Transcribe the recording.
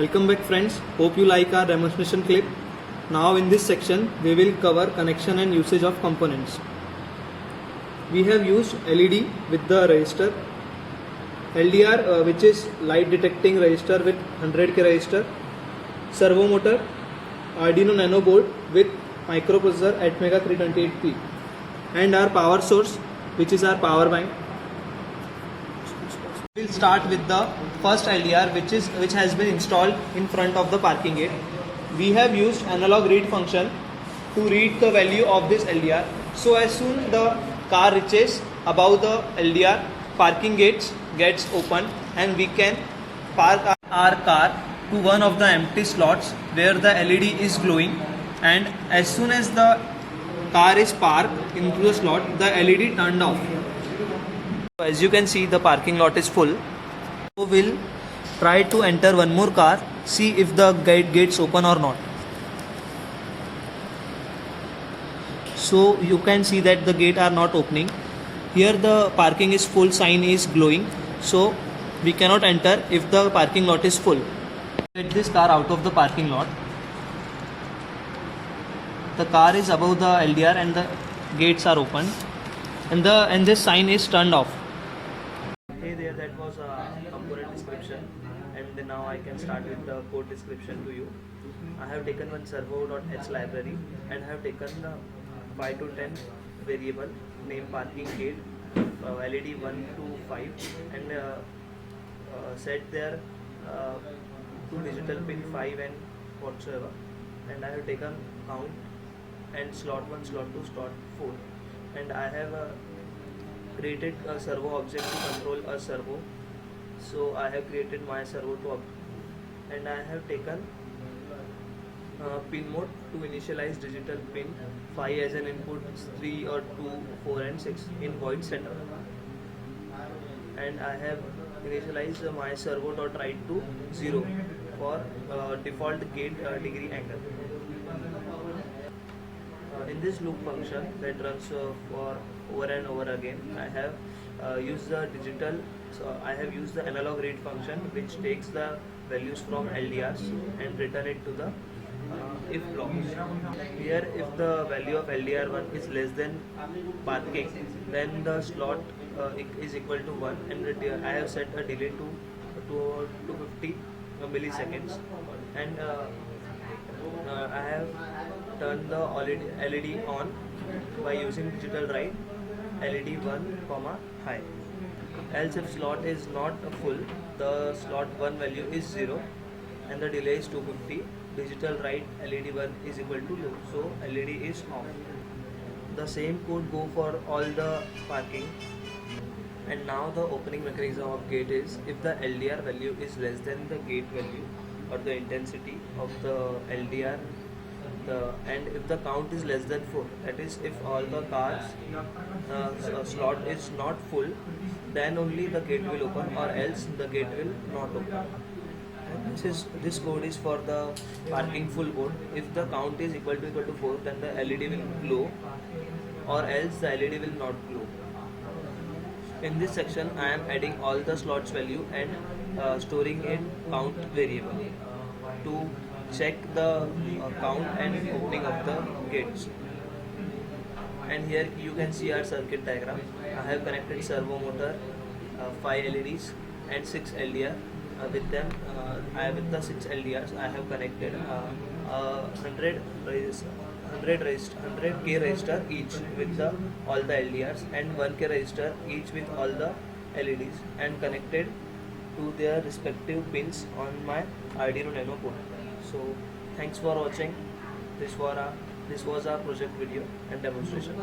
Welcome back friends, hope you like our demonstration clip. Now in this section we will cover connection and usage of components. We have used LED with the resistor, LDR which is light detecting resistor with 100k resistor, servo motor, Arduino Nano board with microprocessor Atmega 328P, and our power source which is our power bank. We'll start with the first LDR which has been installed in front of the parking gate. We have used analog read function to read the value of this LDR. So as soon the car reaches above the LDR, parking gates gets open and we can park our car to one of the empty slots where the LED is glowing, and as soon as the car is parked into the slot, the LED turned off. As you can see, the parking lot is full. So we'll try to enter one more car, see if the gates open or not. So you can see that the gate are not opening. Here the parking is full sign is glowing, so we cannot enter if the parking lot is full. Get this car out of the parking lot. The car is above the LDR and the gates are open, and this sign is turned off. Hey there, that was a component description, and now I can start with the code description to you. I have taken one servo.h library and have taken the 5 to 10 variable name parking gate LED 1 to 5 and set their two digital pin 5 and whatsoever, and I have taken count and slot 1, slot 2, slot 4, and I have created a servo object to control a servo. So I have created my servo to object, and I have taken pin mode to initialize digital pin 5 as an input, 3 or 2, 4 and 6 in void setup, and I have initialized my servo.write to 0 for default gate degree angle. In this loop function that runs for over and over again, I have used the digital. So I have used the analog read function which takes the values from LDRs and return it to the if block. Here, if the value of LDR1 is less than parking, then the slot is equal to 1, and I have set a delay to 250 milliseconds, and I have turned the LED on by using digital write LED 1, high. Else if slot is not full, the slot 1 value is 0 and the delay is 250. Digital write LED 1 is equal to low, so LED is off. The same code go for all the parking. And now the opening mechanism of gate is, if the LDR value is less than the gate value or the intensity of the LDR, and if the count is less than 4, that is if all the cars slot is not full, then only the gate will open, or else the gate will not open. This code is for the parking full board. If the count is equal to 4, then the LED will glow, or else the LED will not glow. In this section, I am adding all the slots value and storing in count variable to check the count and opening of the gates. And here you can see our circuit diagram. I have connected servo motor, 5 LEDs and 6 LDR. With them, with the 6 LDRs, I have connected 100k resistor each with all the LDRs, and 1k resistor each with all the LEDs, and connected to their respective pins on my Arduino Nano board. So thanks for watching. This was our project video and demonstration.